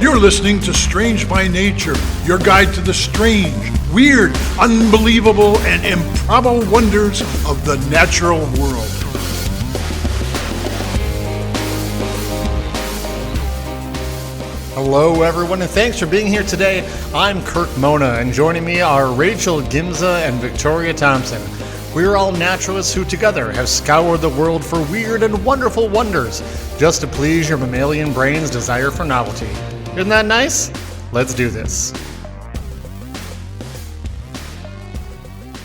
You're listening to Strange by Nature, your guide to the strange, weird, unbelievable, and improbable wonders of the natural world. Hello, everyone, and thanks for being here today. I'm Kirk Mona, and joining me are Rachel Gimza and Victoria Thompson. We're all naturalists who together have scoured the world for weird and wonderful wonders, just to please your mammalian brain's desire for novelty. Isn't that nice? Let's do this.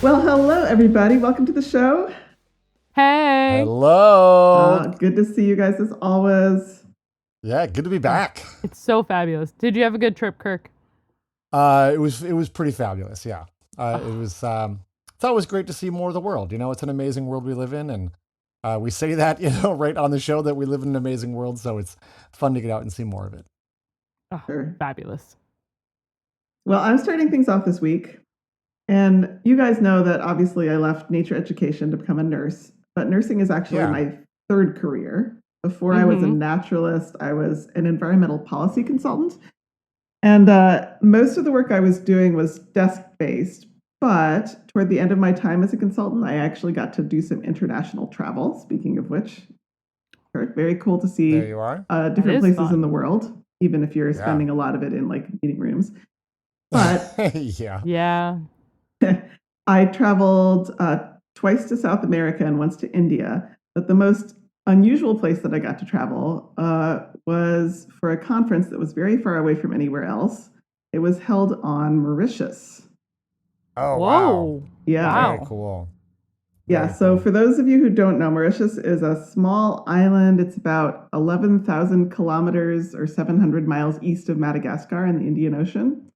Well, hello, everybody. Welcome to the show. Hey. Hello. Good to see you guys as always. Yeah, good to be back. It's so fabulous. Did you have a good trip, Kirk? It was pretty fabulous. Yeah, it was. It's always great to see more of the world. You know, it's an amazing world we live in, and we say that, right on the show that we live in an amazing world. So it's fun to get out and see more of it. Oh, Sure. Fabulous. Well, I'm starting things off this week. And you guys know that obviously I left nature education to become a nurse, but nursing is actually my third career. Before I was a naturalist, I was an environmental policy consultant. And most of the work I was doing was desk-based. But toward the end of my time as a consultant, I actually got to do some international travel. Speaking of which, Kirk, very cool to see There you are. different places fun. in the world, even if you're spending a lot of it in like meeting rooms. But Yeah. I traveled twice to South America and once to India. But the most unusual place that I got to travel was for a conference that was very far away from anywhere else. It was held on Mauritius. Oh, Whoa. wow. Yeah. Wow. Very cool. Yeah, Very so cool. for those of you who don't know, Mauritius is a small island. It's about 11,000 kilometers or 700 miles east of Madagascar in the Indian Ocean.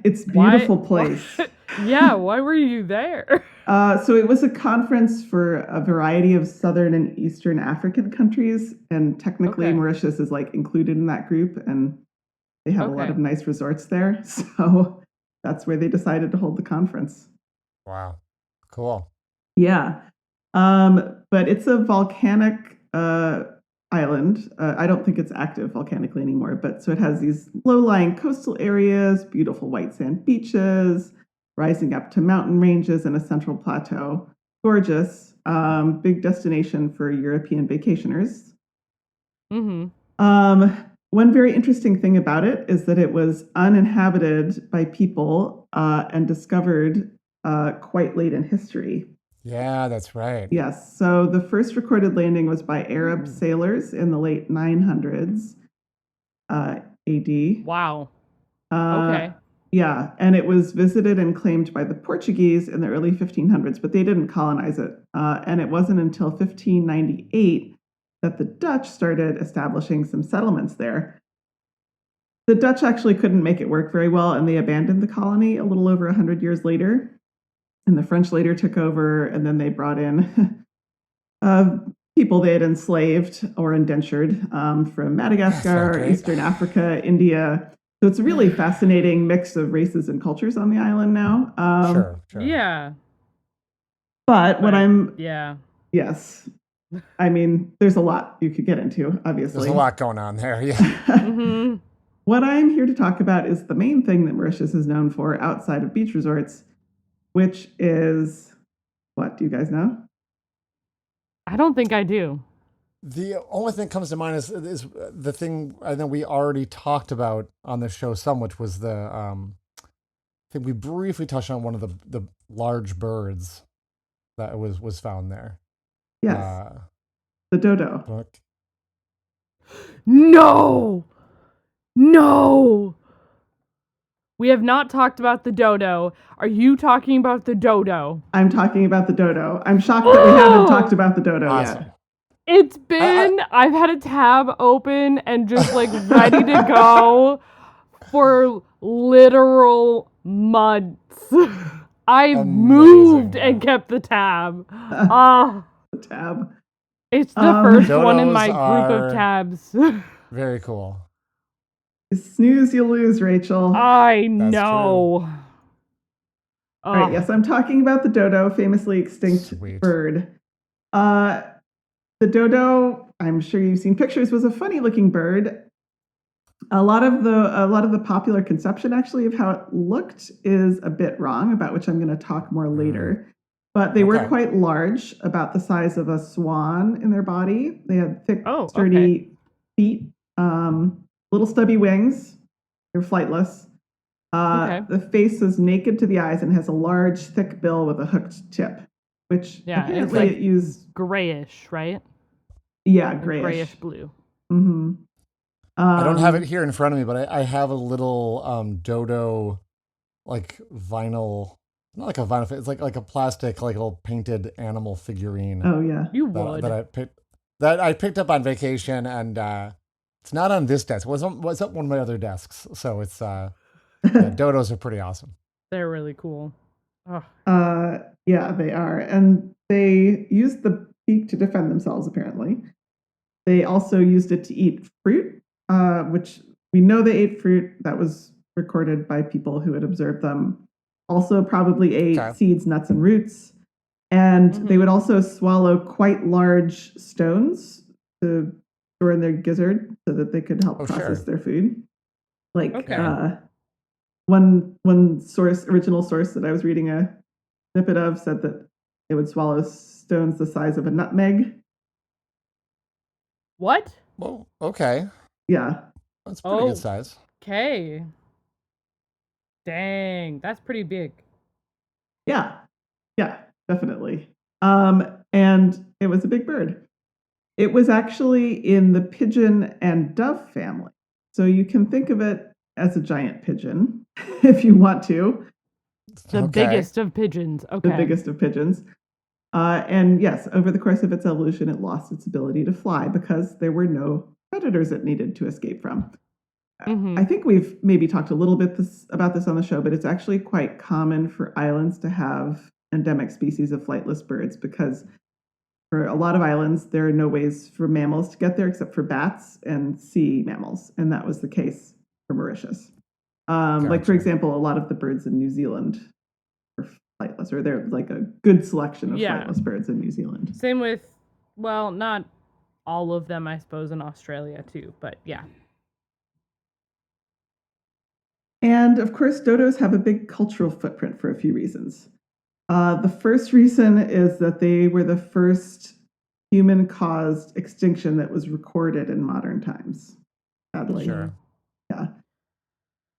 It's a beautiful place. Yeah, why were you there? So it was a conference for a variety of Southern and Eastern African countries, and technically Okay. Mauritius is like included in that group, and they have a lot Okay. of nice resorts there. So that's where they decided to hold the conference. Wow. Cool. Yeah. But it's a volcanic island. I don't think it's active volcanically anymore, but so it has these low-lying coastal areas, beautiful white sand beaches, rising up to mountain ranges and a central plateau. Gorgeous. Big destination for European vacationers. Mm-hmm. One very interesting thing about it is that it was uninhabited by people and discovered quite late in history. Yeah, that's right. Yes, so the first recorded landing was by Arab sailors in the late 900s AD. Wow. Uh, Okay. Yeah, and it was visited and claimed by the Portuguese in the early 1500s, but they didn't colonize it. And it wasn't until 1598 that the Dutch started establishing some settlements there. The Dutch actually couldn't make it work very well, and they abandoned the colony a little over 100 years later. And the French later took over, and then they brought in people they had enslaved or indentured from Madagascar, great. Eastern Africa, India. So it's a really fascinating mix of races and cultures on the island now. Sure. Yeah. But what Yeah. yes, I mean, there's a lot you could get into, obviously. There's a lot going on there. Yeah. Mm-hmm. What I'm here to talk about is the main thing that Mauritius is known for outside of beach resorts, which is, what, do you guys know? I don't think I do. The only thing that comes to mind is the thing I think we already talked about on the show some, which was I think we briefly touched on one of the large birds that was found there. Yes, the dodo. Look. No. We have not talked about the dodo. Are you talking about the dodo? I'm talking about the dodo. I'm shocked that we haven't talked about the dodo Awesome. yet. It's been, I've had a tab open and just like ready to go for literal months. I've Amazing, moved yeah. and kept the tab. The tab. It's the first one in Dodos my group are- of tabs. Very cool. Snooze, you lose, Rachel. I That's know. All right, yes, I'm talking about the dodo, famously extinct Sweet. bird. The dodo, I'm sure you've seen pictures, was a funny looking bird. A lot of the popular conception actually of how it looked is a bit wrong, about which I'm going to talk more later. But they were Okay. quite large, about the size of a swan in their body. They had thick, Oh, sturdy feet, little stubby wings. They're flightless. Okay. The face is naked to the eyes and has a large, thick bill with a hooked tip, which Yeah, it's apparently like it used, grayish, right? yeah, Like grayish. grayish blue. Mm-hmm. I don't have it here in front of me, but I have a little Dodo like vinyl, not like a vinyl, it's like a plastic, like little painted animal figurine Oh yeah. You would. that I picked up on vacation, and it's not on this desk. It was on one of my other desks. So it's yeah, dodos are pretty awesome. They're really cool. Oh, Yeah, they are. And they used the beak to defend themselves, apparently. They also used it to eat fruit, which we know they ate fruit. That was recorded by people who had observed them. Also, probably ate Okay. seeds, nuts, and roots. And they would also swallow quite large stones to store in their gizzard so that they could help process their food. Like Okay. one original source that I was reading a snippet of said that it would swallow stones the size of a nutmeg. what? Well, okay, Yeah. that's pretty good size. Okay. Dang, that's pretty big. Yeah. Yeah, definitely. And it was a big bird. It was actually in the pigeon and dove family. So you can think of it as a giant pigeon if you want to. The biggest of pigeons. Okay. The biggest of pigeons. And yes, over the course of its evolution, it lost its ability to fly because there were no predators it needed to escape from. I think we've maybe talked a little bit about this on the show, but it's actually quite common for islands to have endemic species of flightless birds because for a lot of islands, there are no ways for mammals to get there except for bats and sea mammals. And that was the case for Mauritius. Like, for example, a lot of the birds in New Zealand are flightless, or they're like a good selection of flightless birds in New Zealand. Same with, well, not all of them, I suppose, in Australia too, but yeah. And of course, dodos have a big cultural footprint for a few reasons. The first reason is that they were the first human-caused extinction that was recorded in modern times, sadly. Sure. Yeah.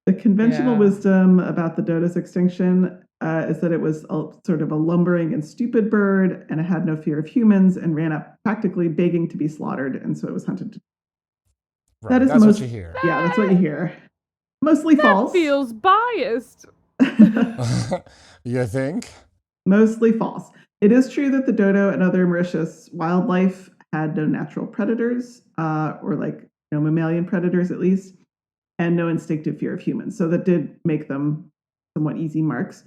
The conventional wisdom about the dodo's extinction is that it was sort of a lumbering and stupid bird, and it had no fear of humans and ran up practically begging to be slaughtered, and so it was hunted. Right. That's what you hear. Yeah, that's what you hear. Mostly false. Feels biased. You think? Mostly false. It is true that the dodo and other Mauritius wildlife had no natural predators, or like no mammalian predators at least, and no instinctive fear of humans. So that did make them somewhat easy marks.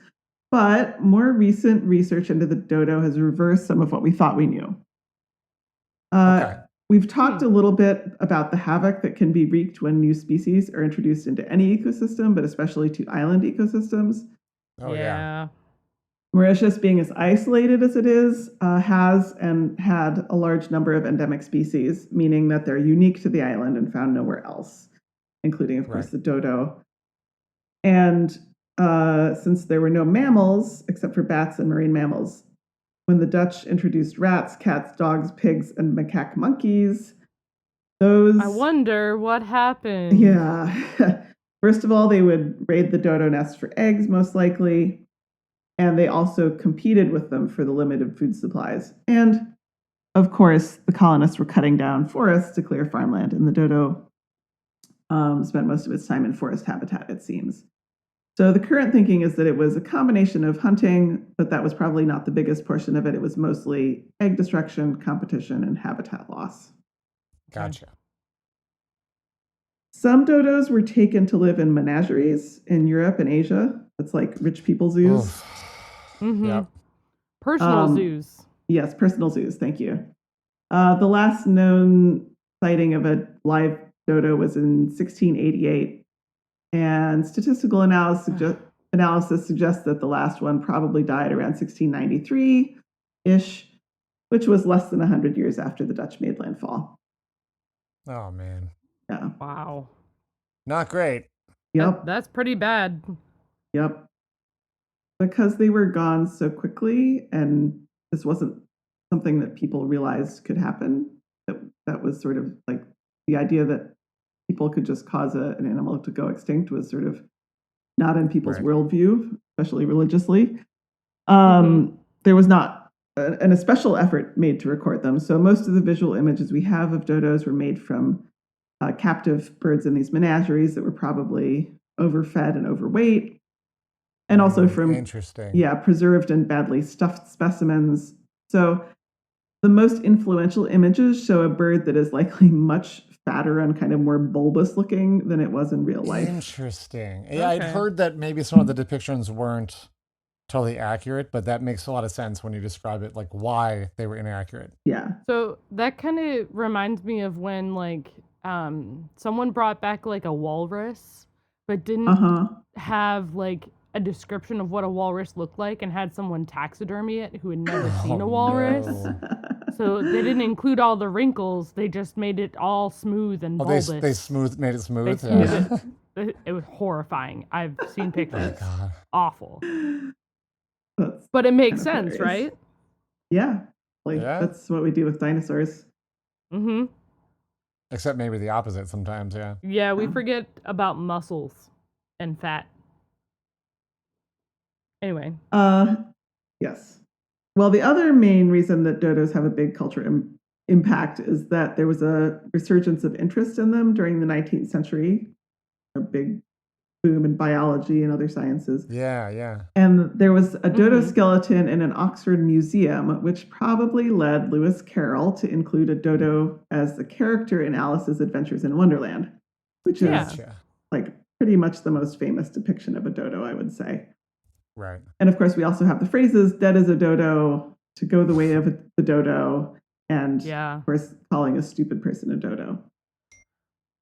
But more recent research into the dodo has reversed some of what we thought we knew. We've talked a little bit about the havoc that can be wreaked when new species are introduced into any ecosystem, but especially to island ecosystems. Oh, yeah. Mauritius, being as isolated as it is, has and had a large number of endemic species, meaning that they're unique to the island and found nowhere else, including, of course, the dodo. And since there were no mammals, except for bats and marine mammals, when the Dutch introduced rats, cats, dogs, pigs, and macaque monkeys, those... I wonder what happened. Yeah. First of all, they would raid the dodo nest for eggs, most likely. And they also competed with them for the limited food supplies. And, of course, the colonists were cutting down forests to clear farmland, and the dodo spent most of its time in forest habitat, it seems. So the current thinking is that it was a combination of hunting, but that was probably not the biggest portion of it. It was mostly egg destruction, competition, and habitat loss. Gotcha. Some dodos were taken to live in menageries in Europe and Asia. That's like rich people zoos. Yep. Personal zoos. Yes, personal zoos. Thank you. The last known sighting of a live dodo was in 1688. And statistical analysis suggests that the last one probably died around 1693-ish, which was less than 100 years after the Dutch made landfall. Oh, man. Yeah. Wow. Not great. Yep. That's pretty bad. Yep. Because they were gone so quickly, and this wasn't something that people realized could happen. That was sort of like the idea that people could just cause an animal to go extinct was sort of not in people's Right. worldview, especially religiously. Mhm. There was not a special effort made to record them. So most of the visual images we have of dodos were made from captive birds in these menageries that were probably overfed and overweight, and also from Interesting. preserved and badly stuffed specimens. So the most influential images show a bird that is likely much fatter and kind of more bulbous looking than it was in real life. Interesting. Yeah, I'd Okay. heard that maybe some of the depictions weren't totally accurate, but that makes a lot of sense when you describe it, like why they were inaccurate. Yeah. So that kind of reminds me of when like someone brought back like a walrus, but didn't have like a description of what a walrus looked like, and had someone taxidermy it who had never seen a walrus. No. So they didn't include all the wrinkles. They just made it all smooth and Oh, bulbous. they made it smooth. They Yeah. smoothed it. It was horrifying. I've seen pictures. God. Awful. That's But it makes kind of sense, hilarious. right? Yeah. Like Yeah. that's what we do with dinosaurs. Mm-hmm. Except maybe the opposite sometimes. Yeah. Yeah, we forget about muscles and fat. Anyway. Yes. Well, the other main reason that dodos have a big cultural impact is that there was a resurgence of interest in them during the 19th century, a big boom in biology and other sciences. Yeah. Yeah. And there was a dodo Mhm. skeleton in an Oxford museum, which probably led Lewis Carroll to include a dodo as the character in Alice's Adventures in Wonderland, which is Yeah. Gotcha. like pretty much the most famous depiction of a dodo, I would say. Right. And of course, we also have the phrases "dead as a dodo," "to go the way of the dodo," and Yeah. of course, calling a stupid person a dodo.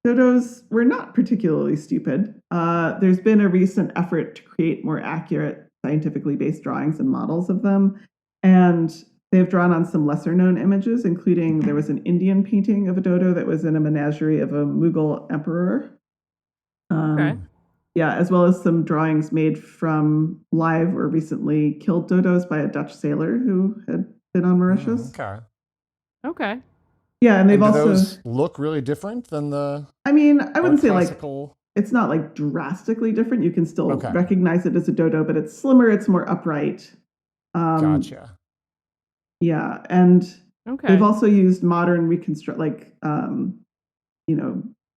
Dodos were not particularly stupid. There's been a recent effort to create more accurate, scientifically based drawings and models of them. And they've drawn on some lesser known images, including there was an Indian painting of a dodo that was in a menagerie of a Mughal emperor. Okay. Yeah, as well as some drawings made from live or recently killed dodos by a Dutch sailor who had been on Mauritius. Okay. Okay. Yeah, and they've And do also, those look really different than the I mean, I wouldn't say like classical? it's not like drastically different. You can still Okay. recognize it as a dodo, but it's slimmer, it's more upright. Gotcha. Yeah, and Okay. they've also used modern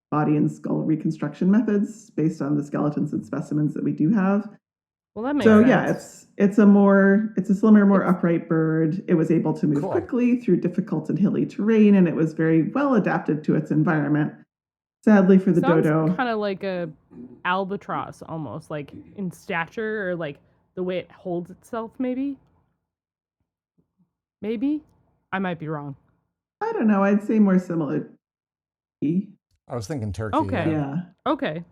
body and skull reconstruction methods based on the skeletons and specimens that we do have. Well, that makes So sense. yeah, it's a slimmer, more upright bird. It was able to move Cool. quickly through difficult and hilly terrain, and it was very well adapted to its environment. Sadly for the dodo, kind of like a albatross, almost like in stature or like the way it holds itself. Maybe. I might be wrong. I don't know. I'd say more similar. I was thinking turkey. Okay. Yeah. Okay.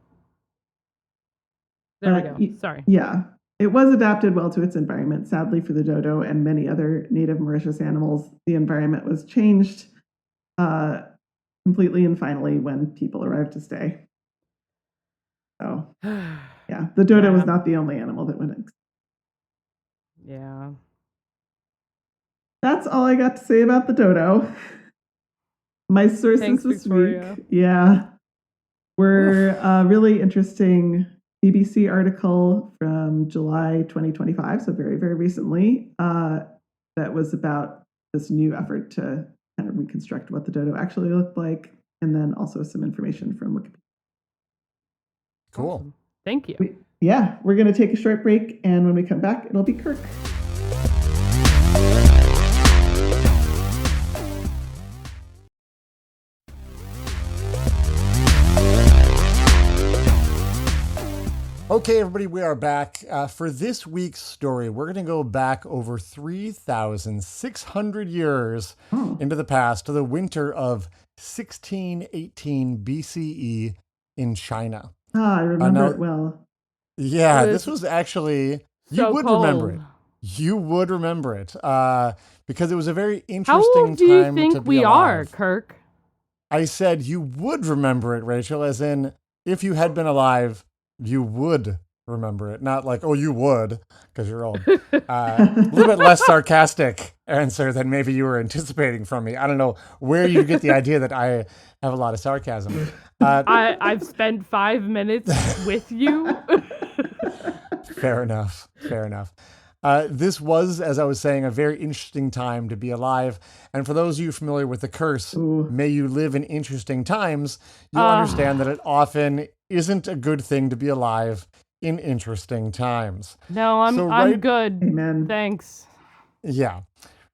There we But go. Sorry. Yeah. It was adapted well to its environment. Sadly for the dodo and many other native Mauritius animals, the environment was changed completely and finally when people arrived to stay. So, yeah, the dodo was Yeah. not the only animal that went extinct. Yeah. That's all I got to say about the dodo. My sources Thanks, this Victoria. week, were a really interesting BBC article from July 2025, so very, very recently, that was about this new effort to kind of reconstruct what the dodo actually looked like, and then also some information from Wikipedia. Cool. Awesome. Thank you. We're going to take a short break, and when we come back, it'll be Kirk. Okay, everybody, we are back. For this week's story, we're going to go back over 3,600 years into the past to the winter of 1618 BCE in China. I remember it well. Yeah, It this was was actually, you so would remember it. cold. You would remember it because it was a very How interesting old do you time to think be we are, alive. Kirk? I said you would remember it, Rachel, as in if you had been alive, you would remember it. Not like, oh, you would, because you're old. A little bit less sarcastic answer than maybe you were anticipating from me. I don't know where you get the idea that I have a lot of sarcasm. I've spent 5 minutes with you. Fair enough. Fair enough. This was, as I was saying, a very interesting time to be alive. And for those of you familiar with the curse, may you live in interesting times, you'll understand that it often isn't a good thing to be alive in interesting times. No, I'm good. Amen. Thanks. Yeah.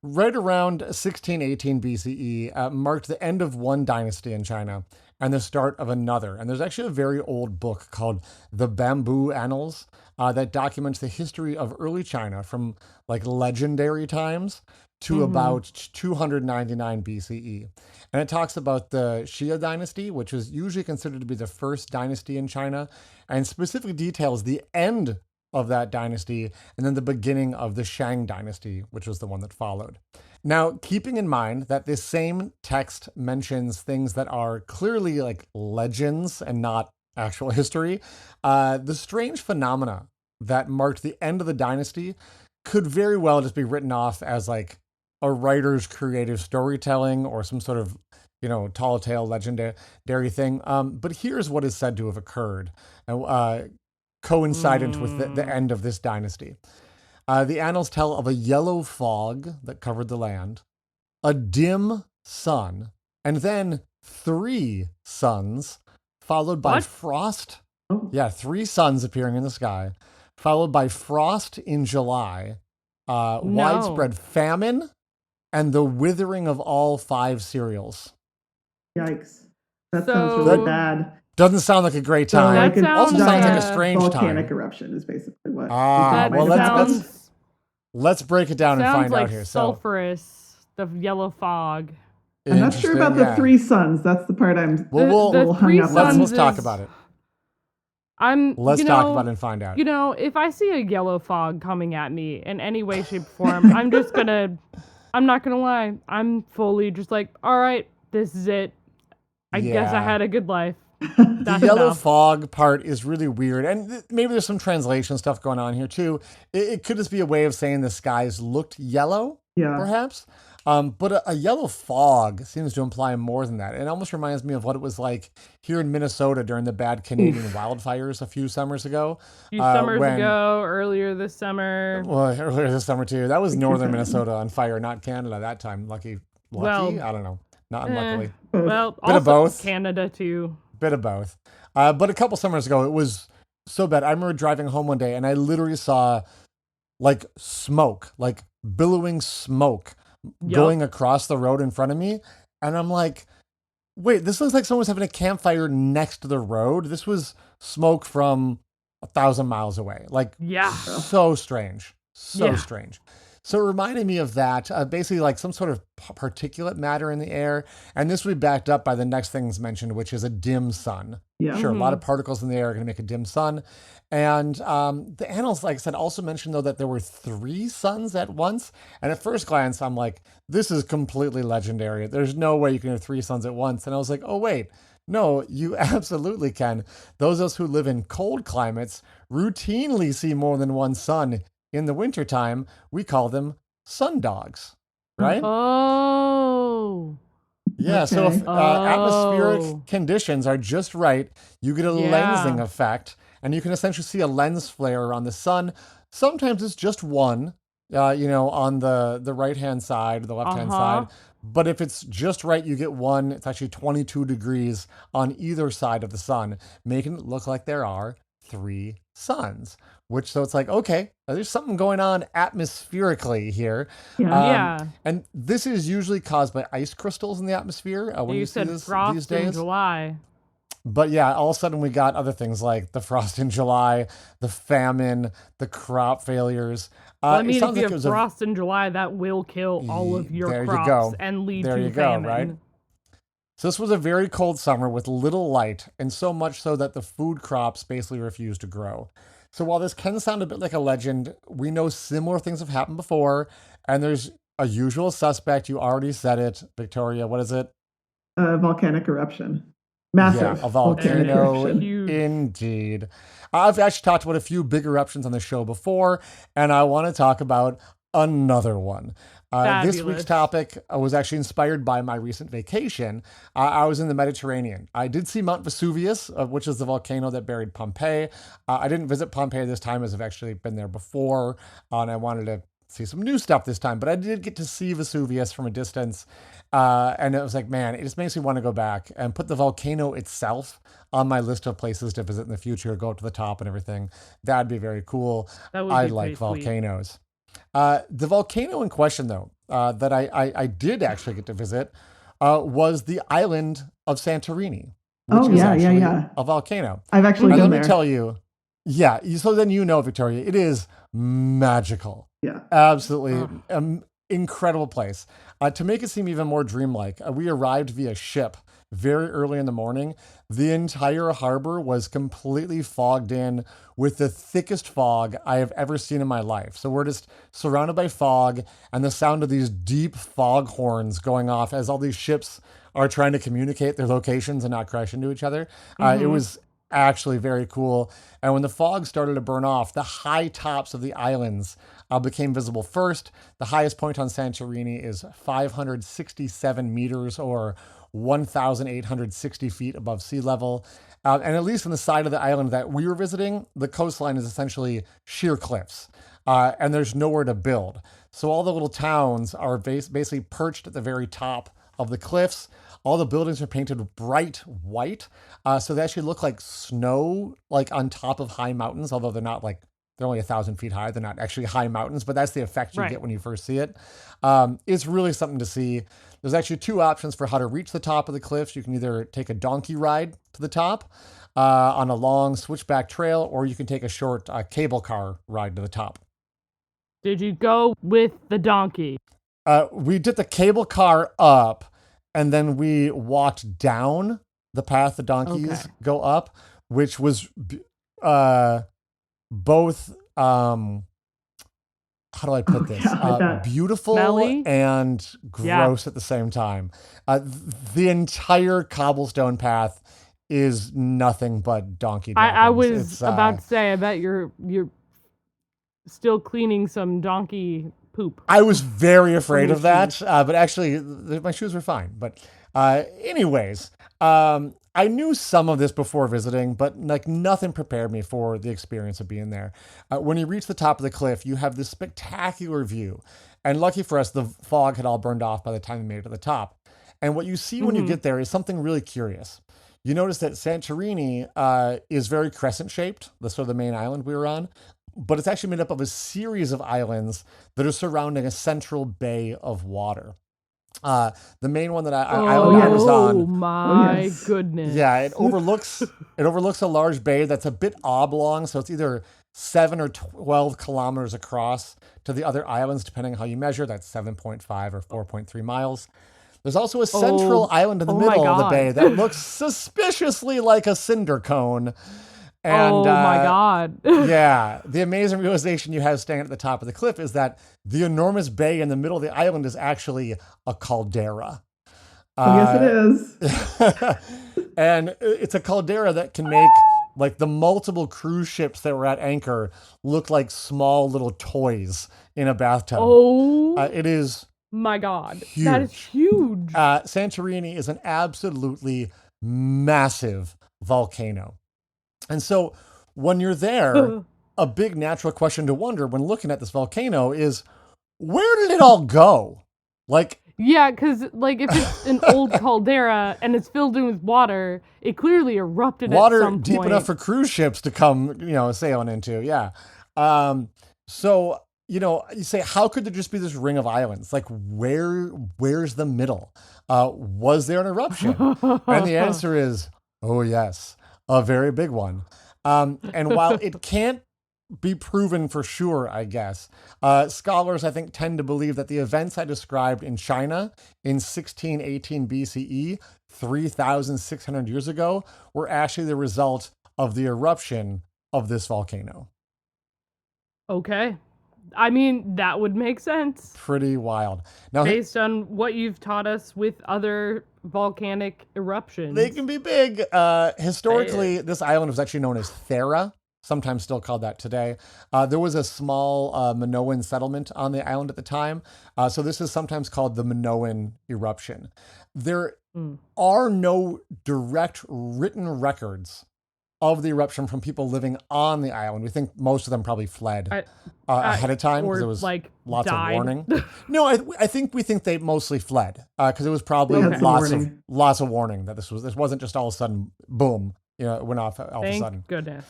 Right around 1618 BCE marked the end of one dynasty in China and the start of another. And there's actually a very old book called The Bamboo Annals that documents the history of early China from like legendary times to about 299 BCE. And it talks about the Xia dynasty, which was usually considered to be the first dynasty in China, and specifically details the end of that dynasty and then the beginning of the Shang dynasty, which was the one that followed. Now, keeping in mind that this same text mentions things that are clearly like legends and not actual history, the strange phenomena that marked the end of the dynasty could very well just be written off as like a writer's creative storytelling or some sort of, tall tale legendary thing. But here's what is said to have occurred, coincident with the end of this dynasty. The annals tell of a yellow fog that covered the land, a dim sun, and then 3 suns, followed by frost. Yeah, 3 suns appearing in the sky, followed by frost in July, widespread famine, and the withering of all 5 cereals. Yikes. That sounds really bad. Doesn't sound like a great time. That also sounds like a strange volcanic time. eruption is basically what. Let's break it down and find out here. Sulfurous, the yellow fog. I'm not sure about the 3 suns. That's the part I'm a little hung up on. Let's talk about it. Let's talk about it and find out. If I see a yellow fog coming at me in any way, shape, or form, I'm not gonna lie. I'm fully just like, all right, this is it. I guess I had a good life. The yellow fog part is really weird. And maybe there's some translation stuff going on here too. It could just be a way of saying the skies looked yellow, perhaps. But a yellow fog seems to imply more than that. It almost reminds me of what it was like here in Minnesota during the bad Canadian wildfires a few summers ago. Earlier this summer. Well, earlier this summer too. That was northern Minnesota on fire, not Canada that time. Lucky? I don't know. Not unluckily. Well, bit also of both. Canada too. Bit of both. But a couple summers ago, it was so bad. I remember driving home one day and I literally saw like smoke, like billowing smoke going across the road in front of me. And I'm like, wait, this looks like someone was having a campfire next to the road. This was smoke from 1,000 miles away. Like, so strange. So strange. So it reminded me of that, basically like some sort of particulate matter in the air. And this would be backed up by the next things mentioned, which is a dim sun. Yeah. Sure, a lot of particles in the air are going to make a dim sun. And the annals, like I said, also mentioned, though, that there were 3 suns at once. And at first glance, I'm like, this is completely legendary. There's no way you can have 3 suns at once. And I was like, oh, wait. No, you absolutely can. Those of us who live in cold climates routinely see more than 1 sun. In the wintertime, we call them sundogs, right? Oh. Yeah, so if atmospheric conditions are just right, you get a lensing effect, and you can essentially see a lens flare around the sun. Sometimes it's just one, on the right-hand side, the left-hand side. But if it's just right, you get one. It's actually 22 degrees on either side of the sun, making it look like there are 3 suns. So it's like, okay, there's something going on atmospherically here. And this is usually caused by ice crystals in the atmosphere. When you see this frost these days. in July. But yeah, all of a sudden we got other things like the frost in July, the famine, the crop failures. If you have frost in July, that will kill all of your crops and lead to famine. Right? So this was a very cold summer with little light, and so much so that the food crops basically refused to grow. So while this can sound a bit like a legend, we know similar things have happened before, and there's a usual suspect. You already said it, Victoria. What is it? Volcanic eruption. Massive. Yeah, a volcano, eruption. Huge. indeed. I've actually talked about a few big eruptions on the show before, and I want to talk about another one. This week's Fabulous. topic was actually inspired by my recent vacation. I was in the Mediterranean. I did see Mount Vesuvius, which is the volcano that buried Pompeii. I didn't visit Pompeii this time, as I've actually been there before, and I wanted to see some new stuff this time. But I did get to see Vesuvius from a distance, and it was like, man, it just makes me want to go back and put the volcano itself on my list of places to visit in the future, go up to the top and everything. That'd be very cool. That would I be like pretty sweet. volcanoes. The volcano in question, though, that I did actually get to visit was the island of Santorini, which is actually a volcano. I've actually And been let there. me tell you, so then you know, Victoria, it is magical. Yeah. Absolutely incredible place. To make it seem even more dreamlike, we arrived via ship very early in the morning. The entire harbor was completely fogged in with the thickest fog I have ever seen in my life. So we're just surrounded by fog and the sound of these deep fog horns going off as all these ships are trying to communicate their locations and not crash into each other. It was actually very cool. And when the fog started to burn off, the high tops of the islands became visible first. The highest point on Santorini is 567 meters, or 1,860 feet above sea level. And at least on the side of the island that we were visiting, the coastline is essentially sheer cliffs, and there's nowhere to build. So all the little towns are basically perched at the very top of the cliffs. All the buildings are painted bright white, so they actually look like snow, like on top of high mountains, although they're not like, they're only 1,000 feet high. They're not actually high mountains, but that's the effect you get when you first see it. It's really something to see. There's actually two options for how to reach the top of the cliffs. You can either take a donkey ride to the top on a long switchback trail, or you can take a short cable car ride to the top. Did you go with the donkey? We did the cable car up, and then we walked down the path the donkeys go up, which was both, how do I put this? Beautiful smelly and gross at the same time. The entire cobblestone path is nothing but donkey droppings. I was about to say, I bet you're still cleaning some donkey poop. I was very afraid of that, but actually my shoes were fine. But anyways, I knew some of this before visiting, but like nothing prepared me for the experience of being there. When you reach the top of the cliff, you have this spectacular view. And lucky for us, the fog had all burned off by the time we made it to the top. And what you see when you get there is something really curious. You notice that Santorini is very crescent-shaped, the sort of the main island we were on, but it's actually made up of a series of islands that are surrounding a central bay of water. The main one that I was on. Oh my goodness! Yeah, it overlooks a large bay that's a bit oblong, so it's either 7 or 12 kilometers across to the other islands, depending on how you measure. That's 7.5 or 4.3 miles. There's also a central island in the middle of the bay that looks suspiciously like a cinder cone. And, oh my God. Yeah. The amazing realization you have standing at the top of the cliff is that the enormous bay in the middle of the island is actually a caldera. Yes, it is. And it's a caldera that can make like the multiple cruise ships that were at anchor look like small little toys in a bathtub. Oh, it is my God. Huge. That is huge. Santorini is an absolutely massive volcano. And so when you're there, a big natural question to wonder when looking at this volcano is, where did it all go? Like, yeah, because like if it's an old caldera and it's filled in with water, it clearly erupted water at some point. deep enough for cruise ships to come, sailing into. Yeah. So, you say, how could there just be this ring of islands? Like, where's the middle? Was there an eruption? And the answer is, oh, yes, a very big one. And while it can't be proven for sure, I guess, scholars, I think, tend to believe that the events I described in China in 1618 BCE, 3,600 years ago, were actually the result of the eruption of this volcano. Okay. I mean, that would make sense Pretty wild. Now, based on what you've taught us with other volcanic eruptions. they can be big. Historically, this island was actually known as Thera, sometimes still called that today. There was a small Minoan settlement on the island at the time. So this is sometimes called the Minoan eruption. There are no direct written records of the eruption from people living on the island. We think most of them probably fled ahead of time because there was lots of warning. No, I think we think they mostly fled because it was probably lots of warning that this wasn't just all of a sudden boom, it went off all of a sudden. Thank goodness.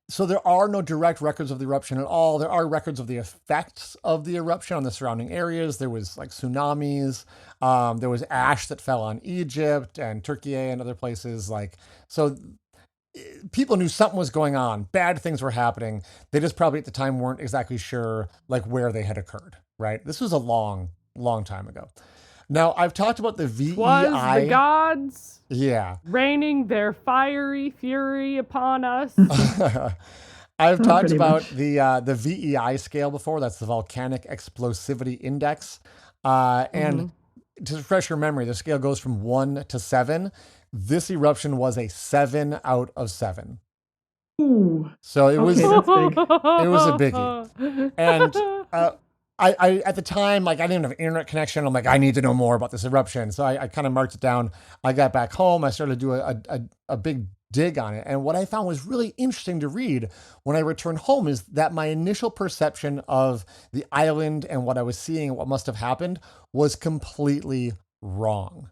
So there are no direct records of the eruption at all. There are records of the effects of the eruption on the surrounding areas. There was like tsunamis. There was ash that fell on Egypt and Turkey and other places. So people knew something was going on. Bad things were happening. They just probably at the time weren't exactly sure where they had occurred, right? This was a long, long time ago. Now, I've talked about the VEI. Was the gods raining their fiery fury upon us? I've talked about the VEI scale before. That's the Volcanic Explosivity Index. And to refresh your memory, the scale goes from 1 to 7. This eruption was a 7 out of 7. Ooh. So it was that's big. It was a biggie. And I at the time, I didn't have internet connection. I'm I need to know more about this eruption. So I kind of marked it down. I got back home. I started to do a big dig on it. And what I found was really interesting to read when I returned home is that my initial perception of the island and what I was seeing and what must have happened was completely wrong.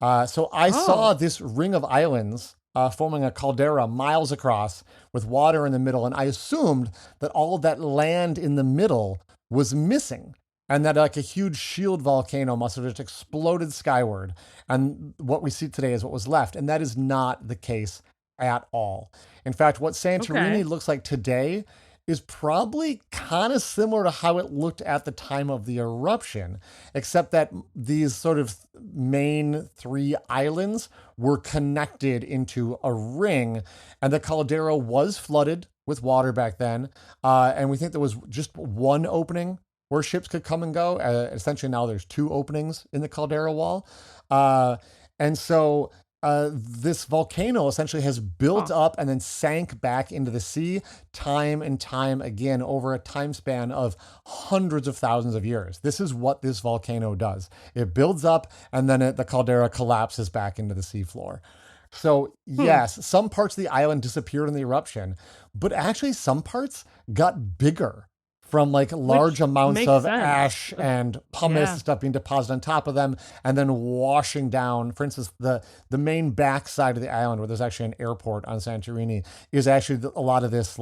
So I saw this ring of islands forming a caldera miles across with water in the middle. And I assumed that all of that land in the middle was missing and that a huge shield volcano must have just exploded skyward. And what we see today is what was left. And that is not the case at all. In fact, what Santorini looks like today is probably kind of similar to how it looked at the time of the eruption, except that these sort of main 3 islands were connected into a ring, and the caldera was flooded with water back then. And we think there was just one opening where ships could come and go. Essentially now there's 2 openings in the caldera wall. And so this volcano essentially has built up and then sank back into the sea time and time again over a time span of hundreds of thousands of years. This is what this volcano does. It builds up and then the caldera collapses back into the seafloor. So yes, some parts of the island disappeared in the eruption, but actually some parts got bigger from large amounts of ash and pumice stuff being deposited on top of them and then washing down. For instance, the main backside of the island where there's actually an airport on Santorini is actually a lot of this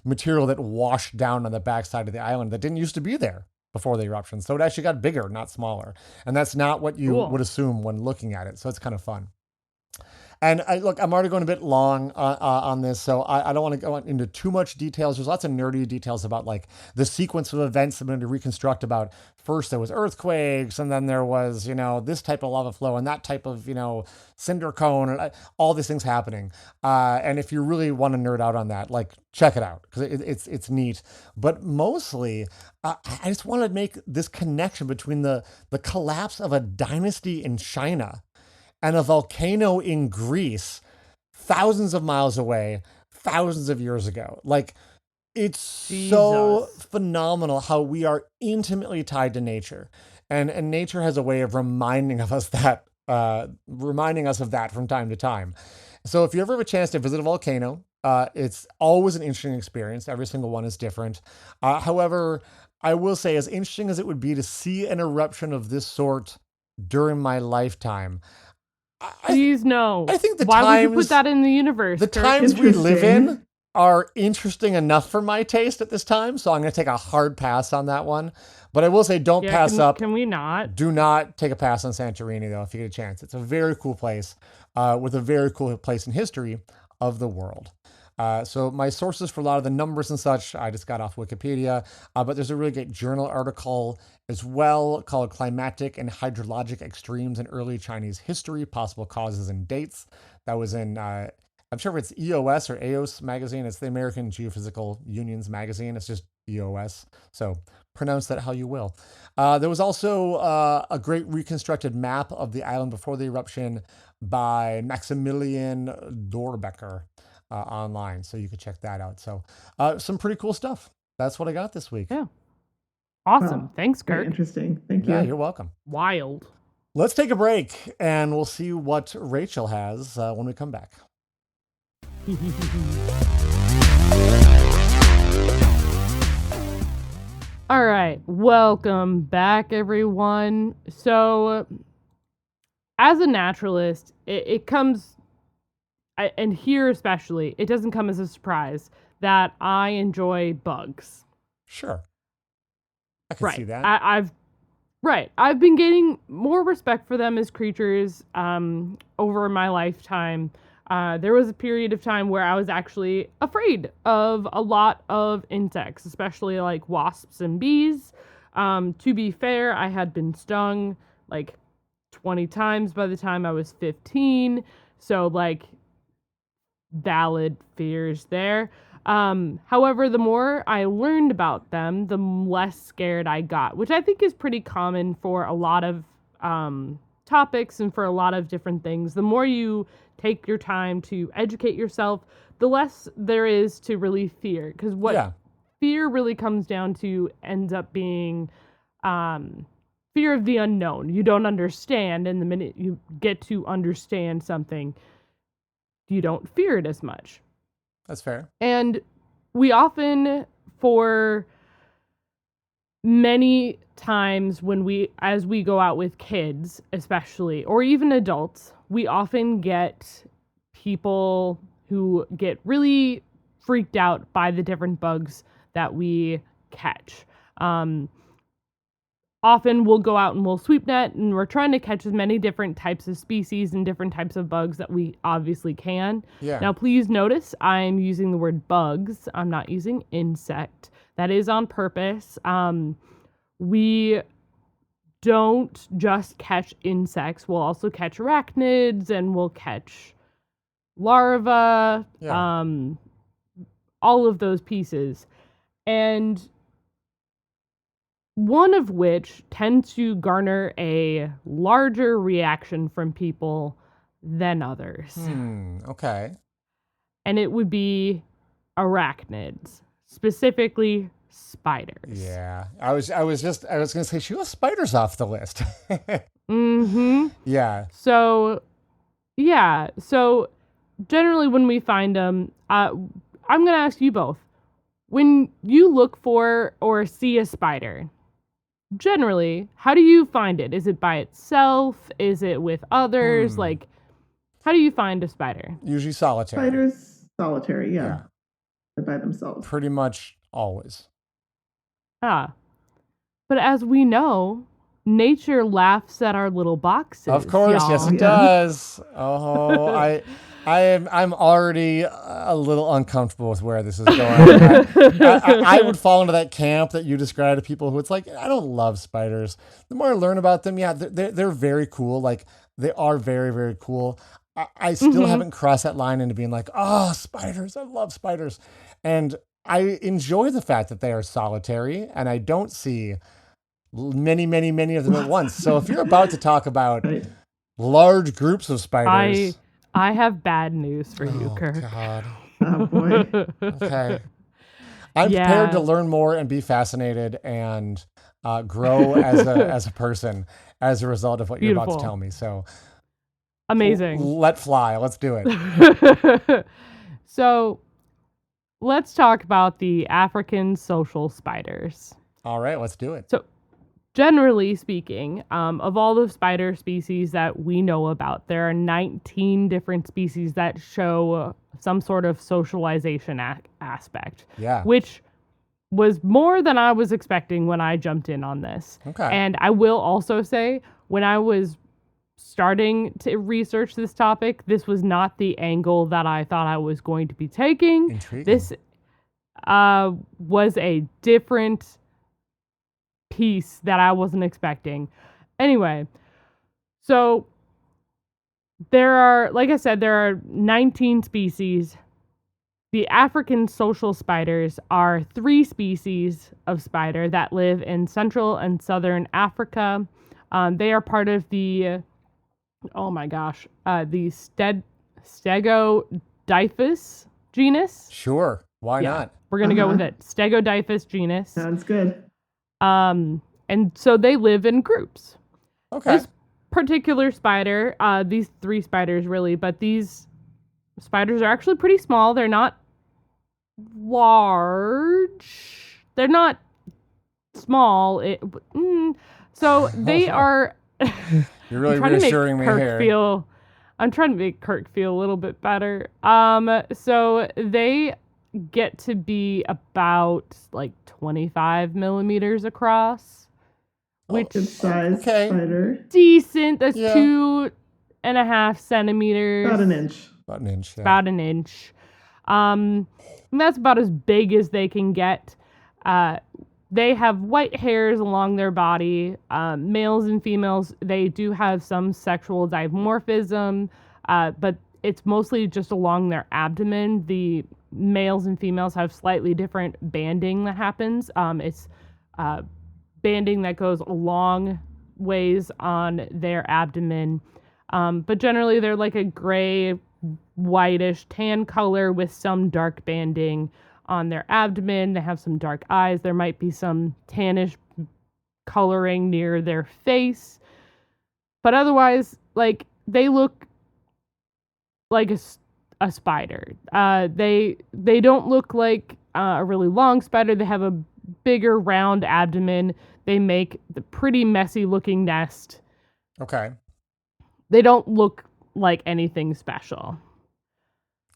material that washed down on the backside of the island that didn't used to be there before the eruption. So it actually got bigger, not smaller. And that's not what you would assume when looking at it. So it's kind of fun. And I'm already going a bit long on this, so I don't want to go into too much details. There's lots of nerdy details about the sequence of events I'm going to reconstruct about. First there was earthquakes, and then there was, this type of lava flow and that type of, cinder cone, and all these things happening. And if you really want to nerd out on that, check it out because it's neat. But mostly, I just want to make this connection between the collapse of a dynasty in China and a volcano in Greece, thousands of miles away, thousands of years ago. It's so phenomenal how we are intimately tied to nature. And nature has a way of reminding of us that, of that from time to time. So if you ever have a chance to visit a volcano, it's always an interesting experience. Every single one is different. However, I will say, as interesting as it would be to see an eruption of this sort during my lifetime, Please no. I think Why would you put that in the universe? The times we live in are interesting enough for my taste at this time, so I'm going to take a hard pass on that one. But I will say, don't pass up. Can we not? Do not take a pass on Santorini, though, if you get a chance. It's a very cool place with a very cool place in history of the world. So my sources for a lot of the numbers and such, I just got off Wikipedia, but there's a really great journal article as well called Climatic and Hydrologic Extremes in Early Chinese History, Possible Causes and Dates. That was in I'm sure if it's EOS or AOS magazine, it's the American Geophysical Union's magazine. It's just EOS. So pronounce that how you will. There was also a great reconstructed map of the island before the eruption by Maximilian Dorbecker online. So you could check that out. So some pretty cool stuff. That's what I got this week. Yeah. Awesome. Wow. Thanks, Very Kirk. interesting. Thank you. Yeah, you're welcome. Wild. Let's take a break and we'll see what Rachel has when we come back. All right, welcome back, everyone. So, as a naturalist, it comes, and here especially, it doesn't come as a surprise that I enjoy bugs. Sure. I can see that. I've been gaining more respect for them as creatures over my lifetime. There was a period of time where I was actually afraid of a lot of insects, especially like wasps and bees. To be fair, I had been stung like 20 times by the time I was 15. So like valid fears there. However, the more I learned about them, the less scared I got, which I think is pretty common for a lot of topics and for a lot of different things. The more you take your time to educate yourself, the less there is to really fear. Because what fear really comes down to ends up being fear of the unknown. You don't understand, and the minute you get to understand something, you don't fear it as much. That's fair. And we often, for many times as we go out with kids, especially, or even adults, we often get people who get really freaked out by the different bugs that we catch. Often we'll go out and we'll sweep net and we're trying to catch as many different types of species and different types of bugs that we obviously can. Yeah. Now, please notice I'm using the word bugs. I'm not using insect. That is on purpose. We don't just catch insects. We'll also catch arachnids and we'll catch larvae, all of those pieces. And one of which tends to garner a larger reaction from people than others. Okay. And it would be arachnids, specifically spiders. Yeah. I was going to say she was spiders off the list. Mm-hmm. Yeah. So generally when we find them, I'm going to ask you both. When you look for or see a spider, generally, how do you find it? Is it by itself? Is it with others? Like, how do you find a spider? Usually solitary. Spiders, solitary, yeah. They're by themselves. Pretty much always. But as we know, nature laughs at our little boxes. Of course, y'all. yes it does. Oh, I'm already a little uncomfortable with where this is going. I would fall into that camp that you described to people who it's like, I don't love spiders. The more I learn about them, they're very cool. Like, they are very, very cool. I still haven't crossed that line into being like, oh, spiders, I love spiders. And I enjoy the fact that they are solitary, and I don't see many, many, many of them at once. So if you're about to talk about large groups of spiders... I have bad news for you, Kirk. God. Oh, boy. Okay. I'm prepared to learn more and be fascinated and grow as a person as a result of what you're about to tell me. So amazing. Let fly. Let's do it. So let's talk about the African social spiders. All right, let's do it. So generally speaking, of all the spider species that we know about, there are 19 different species that show some sort of socialization aspect. Yeah. Which was more than I was expecting when I jumped in on this. Okay. And I will also say, when I was starting to research this topic, this was not the angle that I thought I was going to be taking. Intriguing. This was a different piece that I wasn't expecting. Anyway, so there are, like I said, there are 19 species. The African social spiders are 3 species of spider that live in Central and Southern Africa. They are part of the, the Stegodipus genus. Sure. Why not? We're going to go with it. Stegodipus genus. Sounds good. And so they live in groups. Okay. This particular spider, these 3 spiders really, but these spiders are actually pretty small. They're not large. They're not small. So they are. You're really reassuring me here. I'm trying to make Kirk feel a little bit better. So they get to be about like 25 millimeters across, which Good size spider. Decent. That's 2.5 centimeters. About an inch. About an inch. Yeah. About an inch. And that's about as big as they can get. They have white hairs along their body. Males and females, they do have some sexual dimorphism, but it's mostly just along their abdomen. The males and females have slightly different banding that happens. It's banding that goes a long ways on their abdomen. But generally, they're like a gray, whitish, tan color with some dark banding on their abdomen. They have some dark eyes. There might be some tannish coloring near their face. But otherwise, like, they look like a spider. They don't look like a really long spider. They have a bigger, round abdomen. They make the pretty messy looking nest. Okay. They don't look like anything special.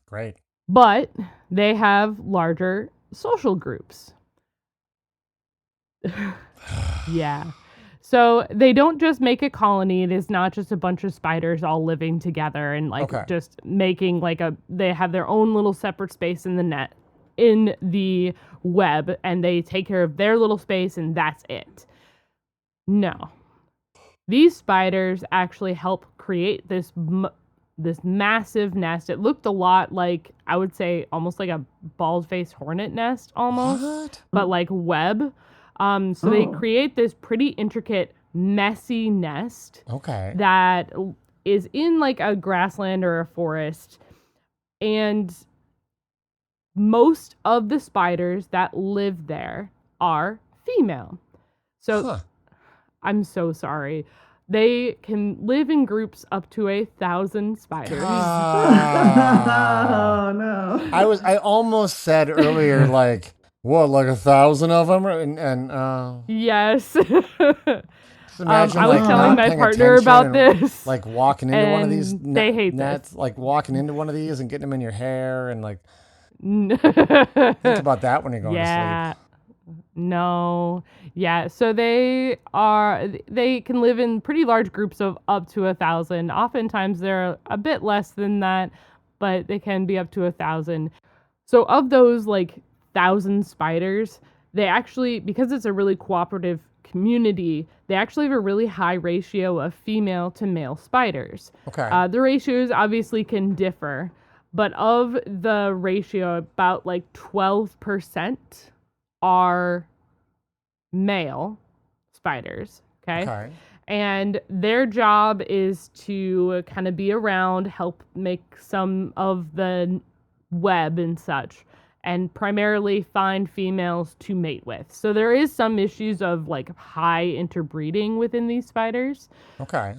Great. But they have larger social groups. Yeah. So they don't just make a colony. It is not just a bunch of spiders all living together and just making they have their own little separate space in the net, in the web, and they take care of their little space and that's it. No. These spiders actually help create this massive nest. It looked a lot like, I would say, almost like a bald-faced hornet nest almost. What? But like web. So they create this pretty intricate, messy nest. Okay. That is in like a grassland or a forest. And most of the spiders that live there are female. So I'm so sorry. They can live in groups up to 1,000 spiders. Oh no! I almost said earlier, like, what, like 1,000 of them, and yes. Just imagine, I was telling my partner about this, like walking into one of these they hate nets, this. like walking into one of these and getting them in your hair, and like think about that when you're going to sleep. No. Yeah. So they can live in pretty large groups of up to 1,000. Oftentimes they're a bit less than that, but they can be up to 1,000. So of those 1,000 spiders, they actually, because it's a really cooperative community, they actually have a really high ratio of female to male spiders. Okay. The ratios obviously can differ, but of the ratio, about 12% are male spiders, okay? And their job is to kind of be around, help make some of the web and such, and primarily find females to mate with. So there is some issues of high interbreeding within these spiders. Okay.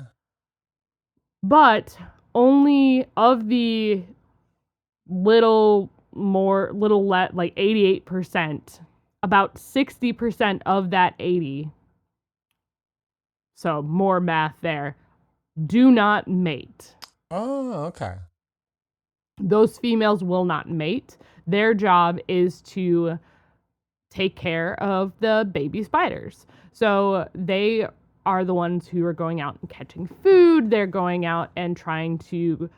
But only of the 88%, about 60% of that 80, so more math there, do not mate. Oh, okay. Those females will not mate. Their job is to take care of the baby spiders. So they are the ones who are going out and catching food. They're going out and trying to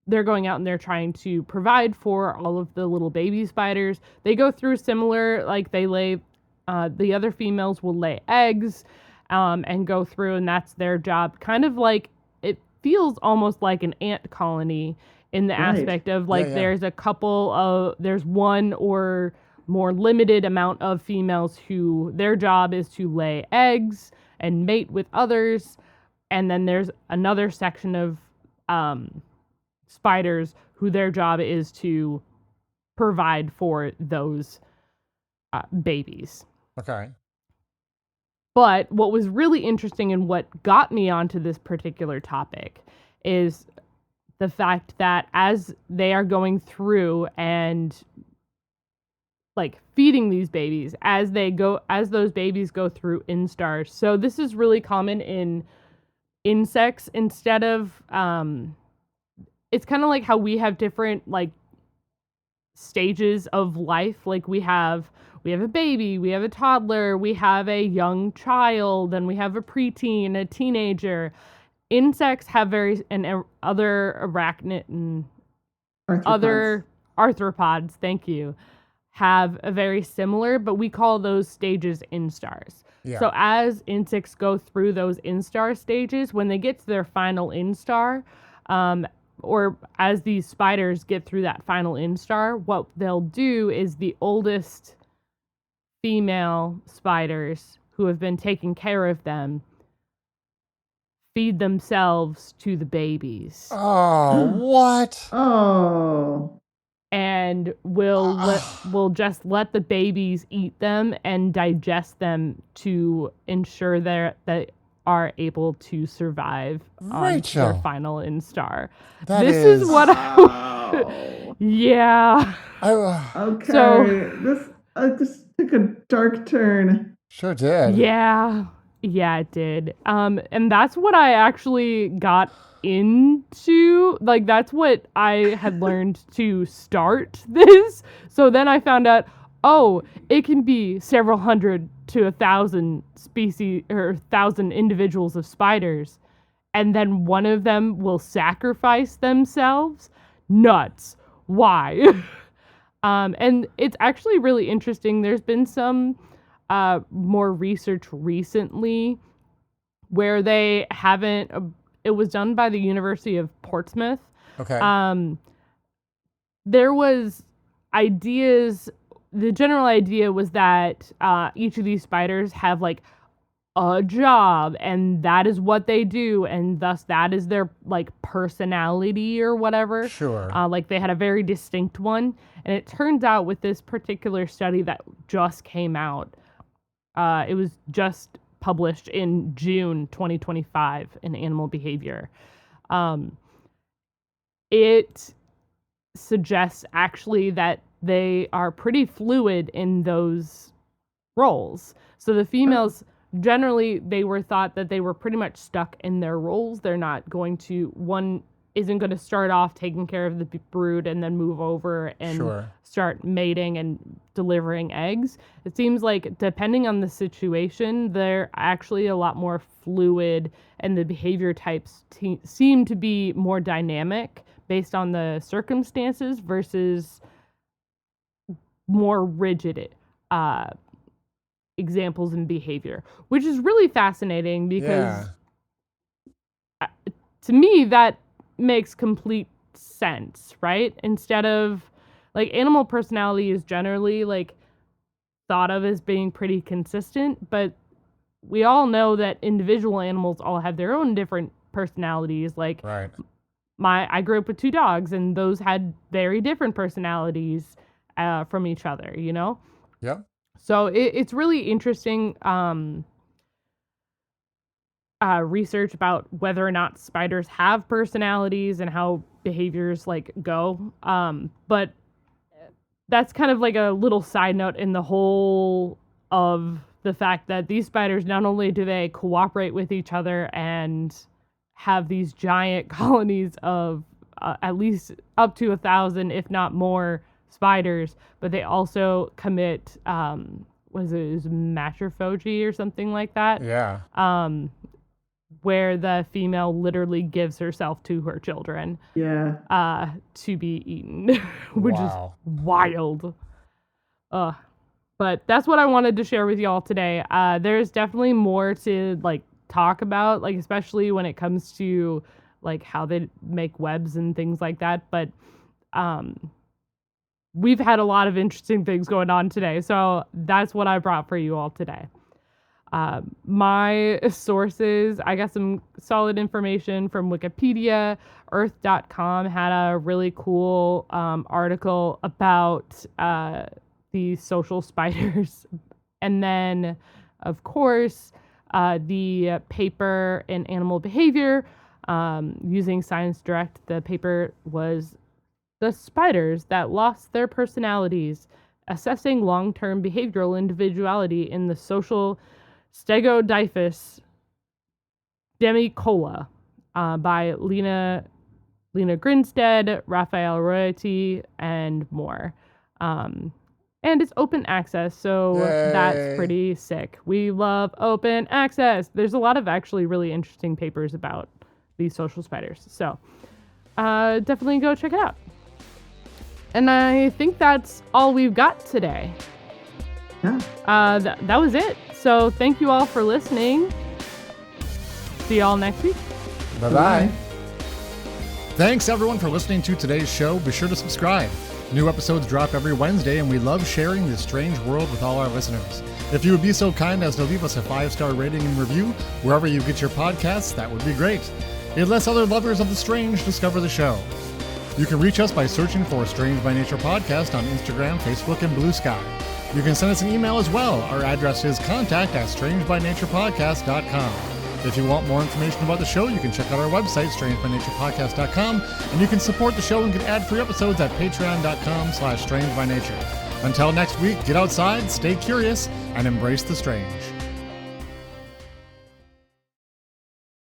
they're trying to provide for all of the little baby spiders. They go through similar, they lay, the other females will lay eggs and go through, and that's their job. Kind of like, feels almost like an ant colony in the aspect of like there's there's one or more limited amount of females who their job is to lay eggs and mate with others. And then there's another section of spiders who their job is to provide for those babies. Okay. But what was really interesting and what got me onto this particular topic is the fact that as they are going through and like feeding these babies, as those babies go through instars. So this is really common in insects. Instead of it's kind of like how we have different like stages of life. Like we have a baby, we have a toddler, we have a young child, and we have a preteen, a teenager. Insects have other arachnid and other arthropods, thank you, have a very similar, but we call those stages instars. Yeah. So as insects go through those instar stages, when they get to their final instar, or as these spiders get through that final instar, what they'll do is the oldest female spiders who have been taking care of them feed themselves to the babies. Oh, what? Oh. And will just let the babies eat them and digest them to ensure they are able to survive on their final instar. This is what yeah. Okay. So this took a dark turn. Sure did. Yeah, it did. And that's what I actually got into. Like, that's what I had learned to start this. So then I found out, it can be several hundred to 1,000 species or 1,000 individuals of spiders, and then one of them will sacrifice themselves. Nuts. Why? And it's actually really interesting. There's been some more research recently where they haven't. It was done by the University of Portsmouth. Okay. There was ideas. The general idea was that each of these spiders have like a job, and that is what they do, and thus that is their like personality or whatever. Sure. Like they had a very distinct one, and it turns out with this particular study that just came out, it was just published in June 2025 in Animal Behavior. It suggests actually that they are pretty fluid in those roles. So the females, generally, they were thought that they were pretty much stuck in their roles. They're not going to, one isn't going to start off taking care of the brood and then move over and start mating and delivering eggs. It seems like depending on the situation, they're actually a lot more fluid, and the behavior types seem to be more dynamic based on the circumstances versus more rigid examples in behavior, which is really fascinating because to me that makes complete sense, right? Instead of like animal personality is generally like thought of as being pretty consistent, but we all know that individual animals all have their own different personalities. Like I grew up with 2 dogs, and those had very different personalities from each other, you know? Yeah. So it's really interesting research about whether or not spiders have personalities and how behaviors like go. But that's kind of like a little side note in the whole of the fact that these spiders, not only do they cooperate with each other and have these giant colonies of at least up to 1,000, if not more, spiders, but they also commit was it matrophagy or something like that? Yeah. Where the female literally gives herself to her children. Yeah. To be eaten, which is wild. But that's what I wanted to share with y'all today. There's definitely more to like talk about, like especially when it comes to like how they make webs and things like that. But we've had a lot of interesting things going on today. So that's what I brought for you all today. My sources, I got some solid information from Wikipedia. Earth.com had a really cool article about the social spiders. And then, of course, the paper in animal behavior using Science Direct. The paper was The Spiders That Lost Their Personalities, Assessing Long-Term Behavioral Individuality in the Social Stegodyphus Demicola by Lena Grinstead, Raphael Royalty, and more. And it's open access, so that's pretty sick. We love open access. There's a lot of actually really interesting papers about these social spiders. So definitely go check it out. And I think that's all we've got today. Yeah. That was it. So thank you all for listening. See y'all next week. Bye-bye. Thanks, everyone, for listening to today's show. Be sure to subscribe. New episodes drop every Wednesday, and we love sharing this strange world with all our listeners. If you would be so kind as to leave us a 5-star rating and review wherever you get your podcasts, that would be great. It lets other lovers of the strange discover the show. You can reach us by searching for Strange by Nature Podcast on Instagram, Facebook, and Blue Sky. You can send us an email as well. Our address is contact@strangebynaturepodcast.com. If you want more information about the show, you can check out our website, strangebynaturepodcast.com, and you can support the show and get ad-free episodes at patreon.com/strangebynature. Until next week, get outside, stay curious, and embrace the strange.